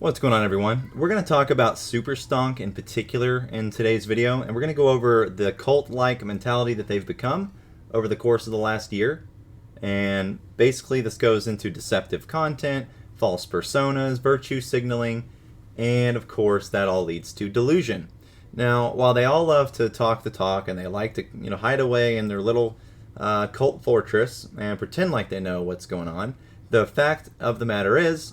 What's going on, everyone? We're going to talk about SuperStonk in particular in today's video, and we're going to go over the cult-like mentality that they've become over the course of the last year. And basically this goes into deceptive content, false personas, virtue signaling, and of course that all leads to delusion. Now, while they all love to talk the talk and they like to hide away in their little cult fortress and pretend like they know what's going on, the fact of the matter is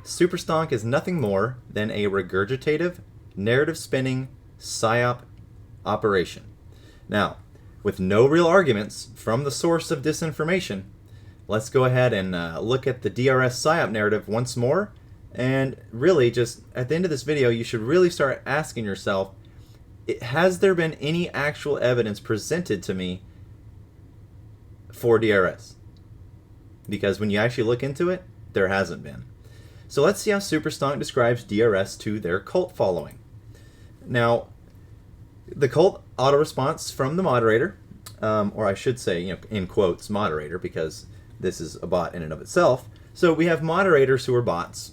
SuperStonk is nothing more than a regurgitative, narrative-spinning PSYOP operation. Now, with no real arguments from the source of disinformation, let's go ahead and look at the DRS PSYOP narrative once more. And really, just at the end of this video, you should really start asking yourself, has there been any actual evidence presented to me for DRS? Because when you actually look into it, there hasn't been. So let's see how SuperStonk describes DRS to their cult following. Now, the cult auto response from the moderator, or I should say, in quotes, moderator, because this is a bot in and of itself. So we have moderators who are bots,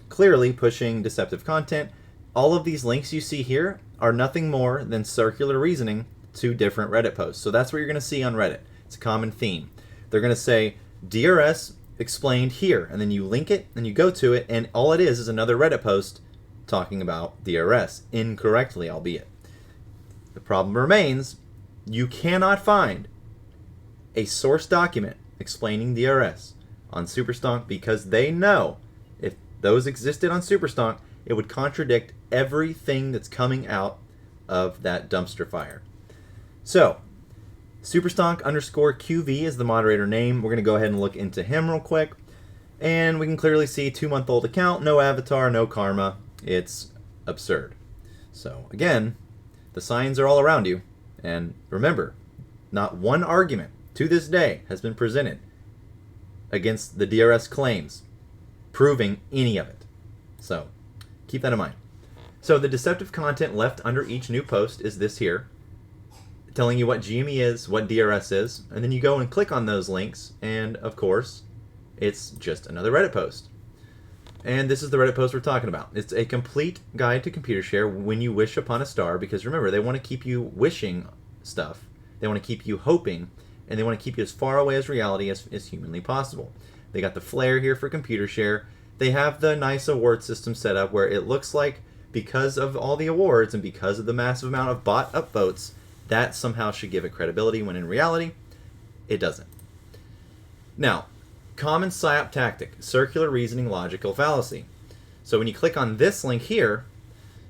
clearly pushing deceptive content. All of these links you see here are nothing more than circular reasoning to different Reddit posts. So that's what you're going to see on Reddit. It's a common theme. They're going to say DRS explained here, and then you link it and you go to it, and all it is another Reddit post talking about DRS, incorrectly albeit. The problem remains, you cannot find a source document explaining DRS on SuperStonk because they know if those existed on SuperStonk, it would contradict everything that's coming out of that dumpster fire. So SuperStonk_QV is the moderator name. We're going to go ahead and look into him real quick. And we can clearly see 2-month-old account, no avatar, no karma. It's absurd. So again, the signs are all around you. And remember, not one argument to this day has been presented against the DRS claims proving any of it. So keep that in mind. So the deceptive content left under each new post is this here, telling you what GME is, what DRS is, and then you go and click on those links, and of course, it's just another Reddit post. And this is the Reddit post we're talking about. It's a complete guide to computer share when you wish upon a star, because remember, they want to keep you wishing stuff, they want to keep you hoping, and they want to keep you as far away as reality as humanly possible. They got the flare here for computer share. They have the nice award system set up where it looks like because of all the awards and because of the massive amount of bot upvotes, that somehow should give it credibility, when in reality, it doesn't. Now, common PSYOP tactic, circular reasoning logical fallacy. So when you click on this link here,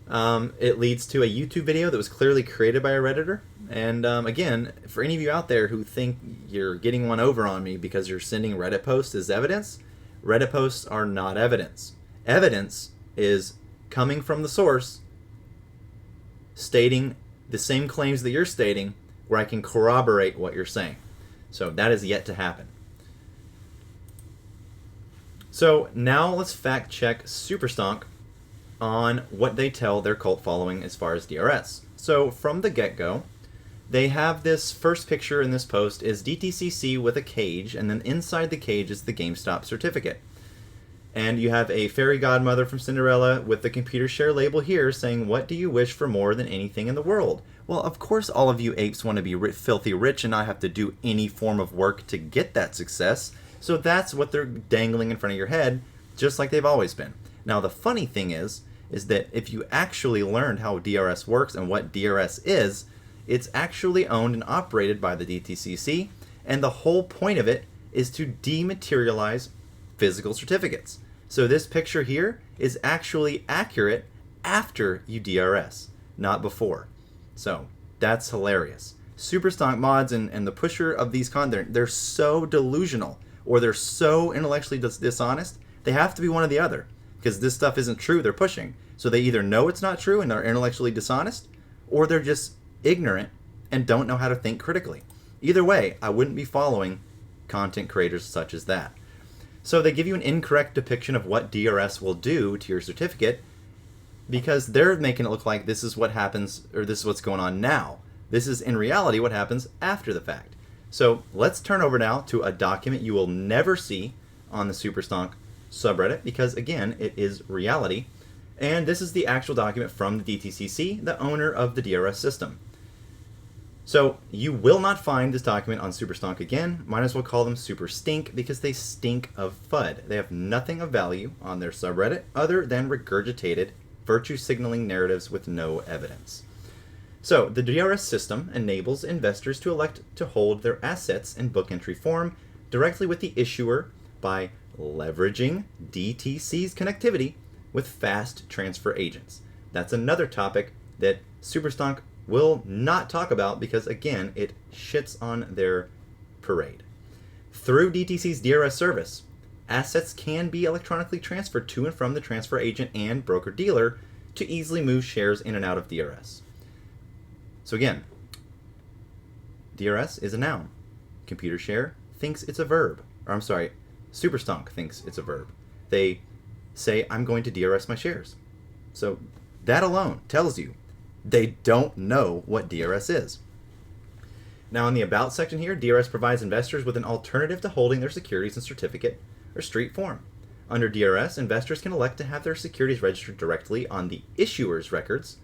it leads to a YouTube video that was clearly created by a Redditor. And again, for any of you out there who think you're getting one over on me because you're sending Reddit posts as evidence, Reddit posts are not evidence. Evidence is coming from the source stating the same claims that you're stating, where I can corroborate what you're saying. So that is yet to happen. So now let's fact check SuperStonk on what they tell their cult following as far as DRS. So from the get-go, they have this first picture in this post is DTCC with a cage, and then inside the cage is the GameStop certificate. And you have a fairy godmother from Cinderella with the computer share label here saying, "What do you wish for more than anything in the world?" Well, of course all of you apes want to be filthy rich and not have to do any form of work to get that success. So that's what they're dangling in front of your head, just like they've always been. Now the funny thing is that if you actually learned how DRS works and what DRS is, it's actually owned and operated by the DTCC, and the whole point of it is to dematerialize physical certificates. So this picture here is actually accurate after you DRS, not before. So that's hilarious. SuperStonk mods and the pusher of these content, they're so delusional, or they're so intellectually dishonest, they have to be one or the other, because this stuff isn't true they're pushing. So they either know it's not true and are intellectually dishonest, or they're just ignorant and don't know how to think critically. Either way, I wouldn't be following content creators such as that. So they give you an incorrect depiction of what DRS will do to your certificate, because they're making it look like this is what happens, or this is what's going on now. This is in reality what happens after the fact. So let's turn over now to a document you will never see on the SuperStonk subreddit, because again, it is reality. And this is the actual document from the DTCC, the owner of the DRS system. So you will not find this document on SuperStonk again. Might as well call them SuperStink because they stink of FUD. They have nothing of value on their subreddit other than regurgitated virtue signaling narratives with no evidence. So the DRS system enables investors to elect to hold their assets in book entry form directly with the issuer by leveraging DTC's connectivity with fast transfer agents. That's another topic that SuperStonk will not talk about because, again, it shits on their parade. Through DTC's DRS service, assets can be electronically transferred to and from the transfer agent and broker-dealer to easily move shares in and out of DRS. So again, DRS is a noun. ComputerShare thinks it's a verb. Or I'm sorry, SuperStonk thinks it's a verb. They say, I'm going to DRS my shares. So that alone tells you they don't know what DRS is. Now in the About section here, DRS provides investors with an alternative to holding their securities in certificate or street form. Under DRS, investors can elect to have their securities registered directly on the issuer's records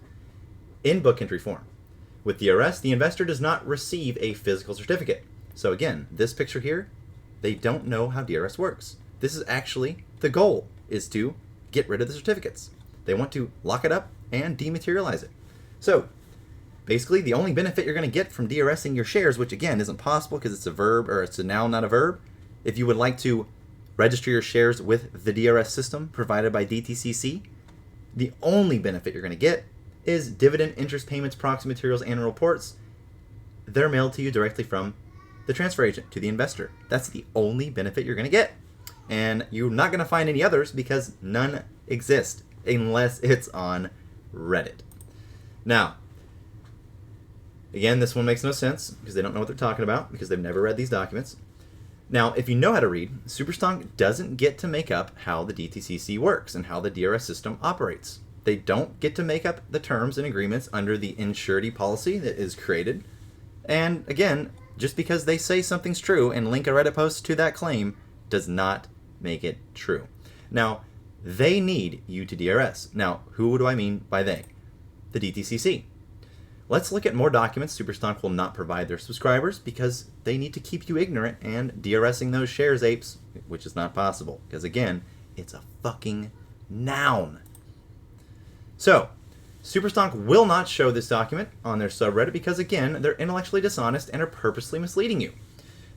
in book entry form. With DRS, the investor does not receive a physical certificate. So again, this picture here, they don't know how DRS works. This is actually the goal, is to get rid of the certificates. They want to lock it up and dematerialize it. So basically, the only benefit you're going to get from DRSing your shares, which again isn't possible because it's a verb or it's a noun, not a verb, if you would like to register your shares with the DRS system provided by DTCC, the only benefit you're going to get is dividend, interest payments, proxy materials, and reports. They're mailed to you directly from the transfer agent to the investor. That's the only benefit you're going to get. And you're not going to find any others because none exist unless it's on Reddit. Now, again, this one makes no sense because they don't know what they're talking about because they've never read these documents. Now, if you know how to read, SuperStonk doesn't get to make up how the DTCC works and how the DRS system operates. They don't get to make up the terms and agreements under the insurety policy that is created. And again, just because they say something's true and link a Reddit post to that claim does not make it true. Now, they need you to DRS. Now, who do I mean by they? The DTCC. Let's look at more documents SuperStonk will not provide their subscribers because they need to keep you ignorant and DRSing those shares, apes, which is not possible because, again, it's a fucking noun. So, SuperStonk will not show this document on their subreddit because, again, they're intellectually dishonest and are purposely misleading you.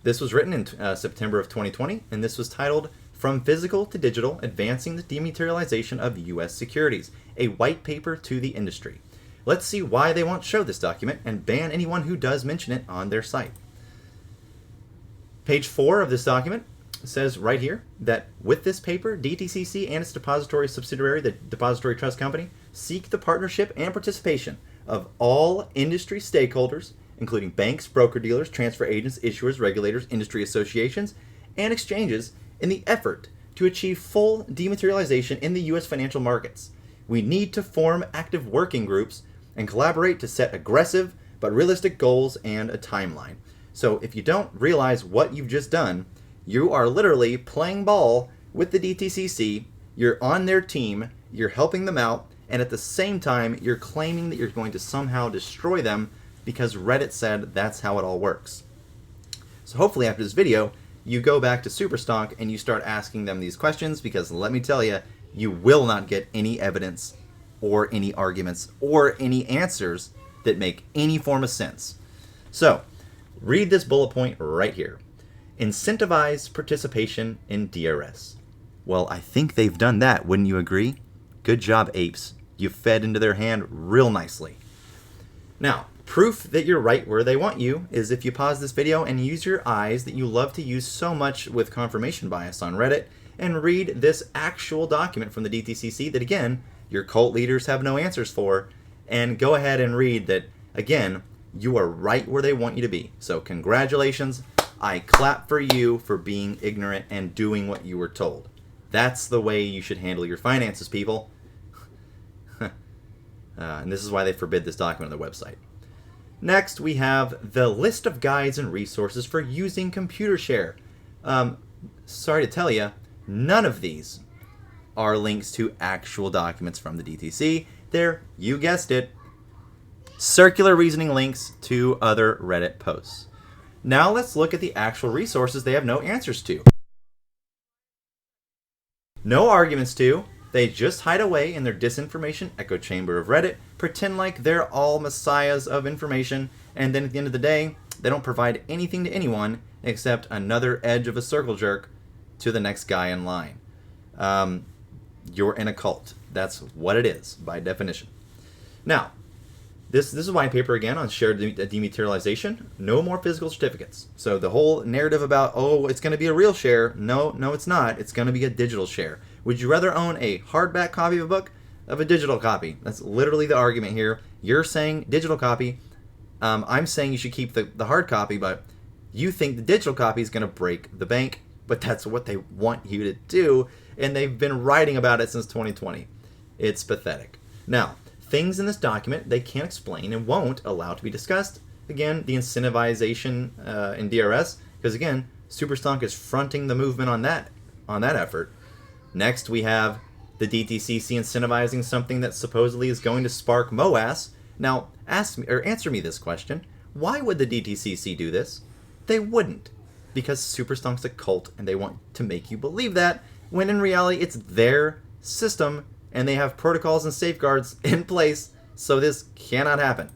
This was written in September of 2020, and this was titled From Physical to Digital, Advancing the Dematerialization of U.S. Securities, a white paper to the industry. Let's see why they won't show this document and ban anyone who does mention it on their site. Page 4 of this document says right here that with this paper, DTCC and its depository subsidiary, the Depository Trust Company, seek the partnership and participation of all industry stakeholders, including banks, broker-dealers, transfer agents, issuers, regulators, industry associations, and exchanges in the effort to achieve full dematerialization in the U.S. financial markets. We need to form active working groups and collaborate to set aggressive but realistic goals and a timeline. So if you don't realize what you've just done, you are literally playing ball with the DTCC, you're on their team, you're helping them out, and at the same time, you're claiming that you're going to somehow destroy them because Reddit said that's how it all works. So hopefully after this video, you go back to SuperStonk and you start asking them these questions because let me tell you, you will not get any evidence or any arguments or any answers that make any form of sense. So, read this bullet point right here. Incentivize participation in DRS. Well, I think they've done that, wouldn't you agree? Good job, apes. You fed into their hand real nicely. Now, proof that you're right where they want you is if you pause this video and use your eyes that you love to use so much with confirmation bias on Reddit and read this actual document from the DTCC that, again, your cult leaders have no answers for, and go ahead and read that, again, you are right where they want you to be. So congratulations. I clap for you for being ignorant and doing what you were told. That's the way you should handle your finances, people. And this is why they forbid this document on their website. Next, we have the list of guides and resources for using ComputerShare. Sorry to tell you, none of these are links to actual documents from the DTC. There, you guessed it. Circular reasoning links to other Reddit posts. Now let's look at the actual resources they have no answers to. No arguments to. They just hide away in their disinformation echo chamber of Reddit, pretend like they're all messiahs of information, and then at the end of the day, they don't provide anything to anyone except another edge of a circle jerk to the next guy in line. You're in a cult. That's what it is, by definition. Now, this is a white paper again on shared dematerialization. No more physical certificates. So the whole narrative about, oh, it's going to be a real share. No, it's not. It's going to be a digital share. Would you rather own a hardback copy of a book of a digital copy? That's literally the argument here. You're saying digital copy. I'm saying you should keep the hard copy, but you think the digital copy is going to break the bank. But that's what they want you to do, and they've been writing about it since 2020. It's pathetic. Now, things in this document they can't explain and won't allow to be discussed. Again, the incentivization in DRS, because again, SuperStonk is fronting the movement on that effort. Next, we have the DTCC incentivizing something that supposedly is going to spark MOAS. Now, answer me this question: why would the DTCC do this? They wouldn't, because SuperStonk's a cult, and they want to make you believe that, when in reality it's their system, and they have protocols and safeguards in place, so this cannot happen.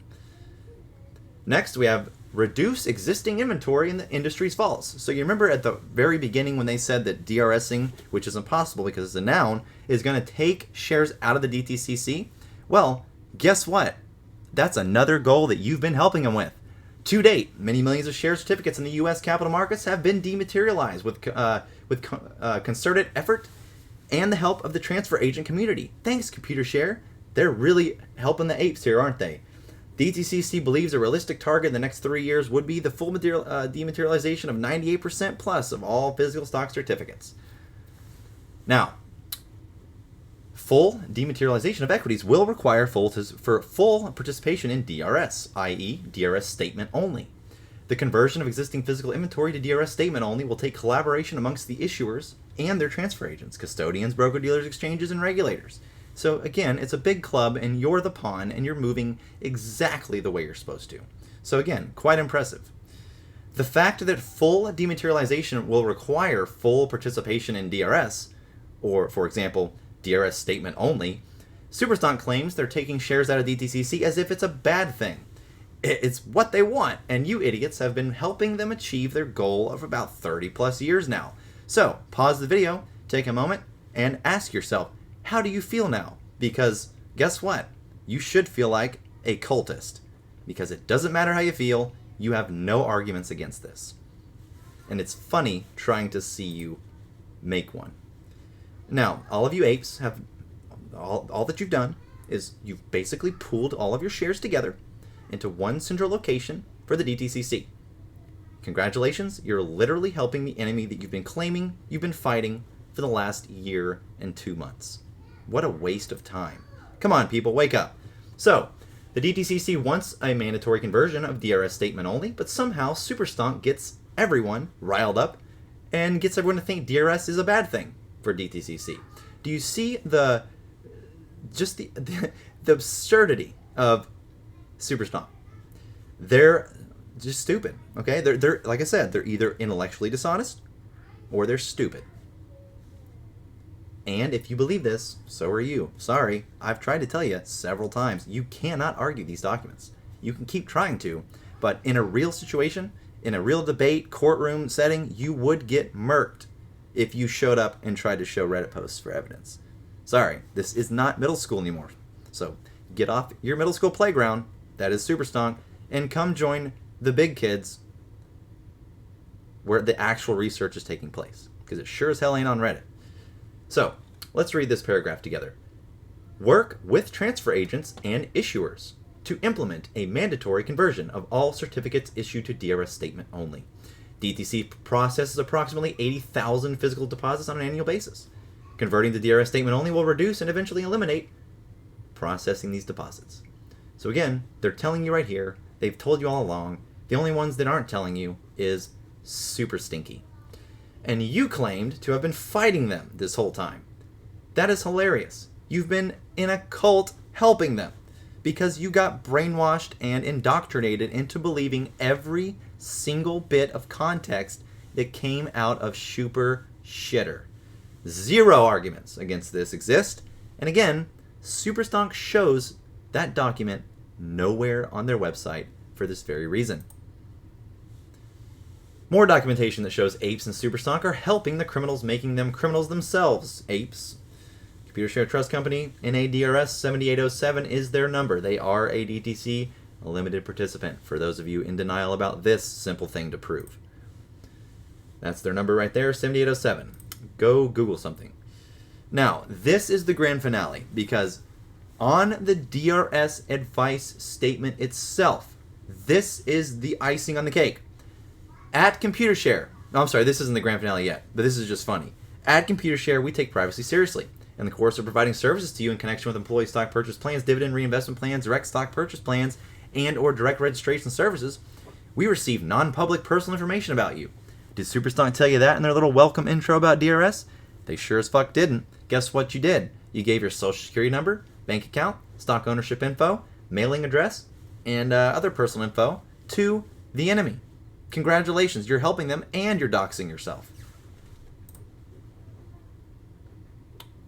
Next, we have reduce existing inventory in the industry's falls. So you remember at the very beginning when they said that DRSing, which is impossible because it's a noun, is going to take shares out of the DTCC? Well, guess what? That's another goal that you've been helping them with. To date, many millions of share certificates in the U.S. capital markets have been dematerialized with concerted effort and the help of the transfer agent community. Thanks, ComputerShare. They're really helping the apes here, aren't they? DTCC believes a realistic target in the next 3 years would be the full dematerialization of 98% plus of all physical stock certificates. Now, full dematerialization of equities will require full participation in DRS, i.e. DRS statement only. The conversion of existing physical inventory to DRS statement only will take collaboration amongst the issuers and their transfer agents, custodians, broker-dealers, exchanges, and regulators. So again, it's a big club, and you're the pawn, and you're moving exactly the way you're supposed to. So again, quite impressive. The fact that full dematerialization will require full participation in DRS, or for example, DRS statement only, SuperStonk claims they're taking shares out of DTCC as if it's a bad thing. It's what they want, and you idiots have been helping them achieve their goal of about 30 plus years now. So, pause the video, take a moment, and ask yourself, how do you feel now? Because guess what? You should feel like a cultist. Because it doesn't matter how you feel, you have no arguments against this. And it's funny trying to see you make one. Now, all of you apes have, all that you've done is you've basically pooled all of your shares together into one central location for the DTCC. Congratulations, you're literally helping the enemy that you've been claiming you've been fighting for the last year and 2 months. What a waste of time. Come on, people, wake up. So, the DTCC wants a mandatory conversion of DRS statement only, but somehow SuperStonk gets everyone riled up and gets everyone to think DRS is a bad thing for DTCC. Do you see the absurdity of SuperStonk? They're just stupid, okay? They're like I said, they're either intellectually dishonest or they're stupid. And if you believe this, so are you. Sorry, I've tried to tell you several times, you cannot argue these documents. You can keep trying to, but in a real situation, in a real debate, courtroom setting, you would get murked if you showed up and tried to show Reddit posts for evidence. Sorry, this is not middle school anymore. So get off your middle school playground, that is SuperStonk, and come join the big kids where the actual research is taking place. Because it sure as hell ain't on Reddit. So, let's read this paragraph together. Work with transfer agents and issuers to implement a mandatory conversion of all certificates issued to DRS statement only. DTC processes approximately 80,000 physical deposits on an annual basis. Converting to DRS statement only will reduce and eventually eliminate processing these deposits. So again, they're telling you right here, they've told you all along, the only ones that aren't telling you is super stinky. And you claimed to have been fighting them this whole time. That is hilarious. You've been in a cult helping them because you got brainwashed and indoctrinated into believing every single bit of context that came out of Super Shitter. Zero arguments against this exist. And again, SuperStonk shows that document nowhere on their website for this very reason. More documentation that shows Apes and SuperStonk are helping the criminals, making them criminals themselves. Apes, Computer Share Trust Company, NADRS 7807 is their number. They are a DTC, a limited participant, for those of you in denial about this simple thing to prove. That's their number right there, 7807. Go Google something. Now, this is the grand finale, because on the DRS advice statement itself, this is the icing on the cake. At ComputerShare, no, I'm sorry, this isn't the grand finale yet, but this is just funny. At ComputerShare, we take privacy seriously. In the course of providing services to you in connection with employee stock purchase plans, dividend reinvestment plans, direct stock purchase plans, and or direct registration services, we receive non-public personal information about you. Did SuperStonk tell you that in their little welcome intro about DRS? They sure as fuck didn't. Guess what you did? You gave your social security number, bank account, stock ownership info, mailing address, and other personal info to the enemy. Congratulations, you're helping them and you're doxing yourself.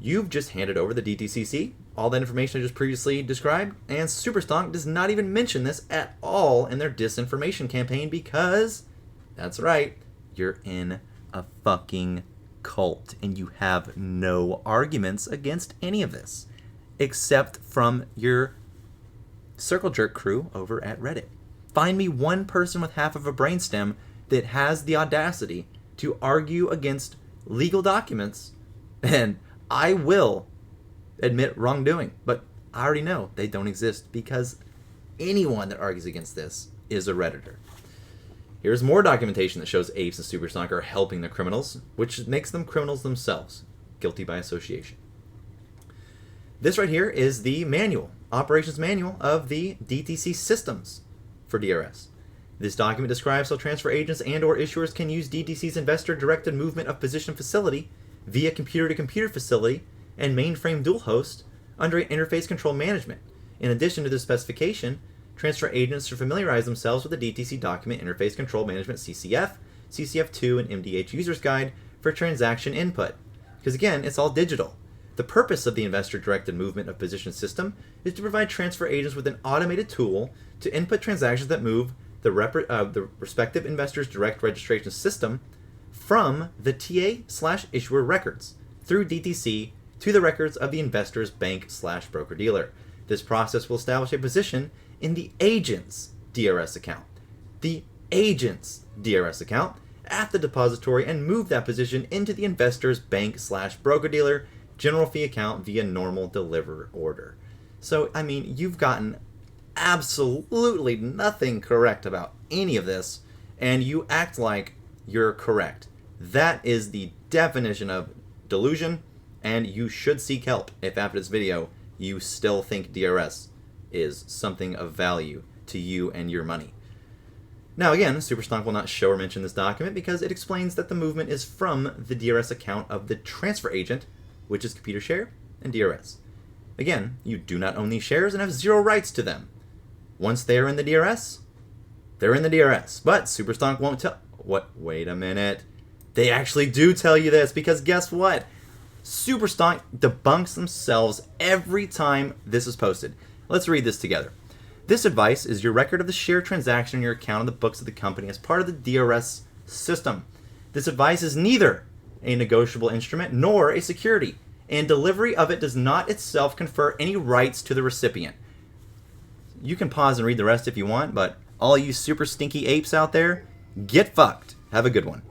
You've just handed over the DTCC, all that information I just previously described, and SuperStonk does not even mention this at all in their disinformation campaign because, that's right, you're in a fucking cult and you have no arguments against any of this, except from your circle jerk crew over at Reddit. Find me one person with half of a brainstem that has the audacity to argue against legal documents, and I will admit wrongdoing. But I already know they don't exist because anyone that argues against this is a Redditor. Here's more documentation that shows Apes and SuperStonk are helping the criminals, which makes them criminals themselves, guilty by association. This right here is the manual, operations manual of the DTC systems for DRS. This document describes how transfer agents and or issuers can use DTC's investor-directed movement of position facility via computer-to-computer facility and mainframe dual host under interface control management. In addition to this specification, transfer agents should familiarize themselves with the DTC document interface control management CCF, CCF2, and MDH user's guide for transaction input. Because again, it's all digital. The purpose of the investor-directed movement of position system is to provide transfer agents with an automated tool to input transactions that move the respective investor's direct registration system from the TA/issuer records through DTC to the records of the investor's bank/broker-dealer. This process will establish a position in the agent's DRS account. The agent's DRS account at the depository and move that position into the investor's bank/broker-dealer general fee account via normal deliver order. So, I mean, you've gotten absolutely nothing correct about any of this, and you act like you're correct. That is the definition of delusion, and you should seek help if after this video you still think DRS is something of value to you and your money. Now again, SuperStonk will not show or mention this document because it explains that the movement is from the DRS account of the transfer agent, which is ComputerShare and DRS. Again, you do not own these shares and have zero rights to them. Once they are in the DRS, they're in the DRS. But SuperStonk won't tell... What? Wait a minute. They actually do tell you this because guess what? SuperStonk debunks themselves every time this is posted. Let's read this together. This advice is your record of the share transaction in your account on the books of the company as part of the DRS system. This advice is neither a negotiable instrument nor a security, and delivery of it does not itself confer any rights to the recipient. You can pause and read the rest if you want, but all you super stinky apes out there, get fucked. Have a good one.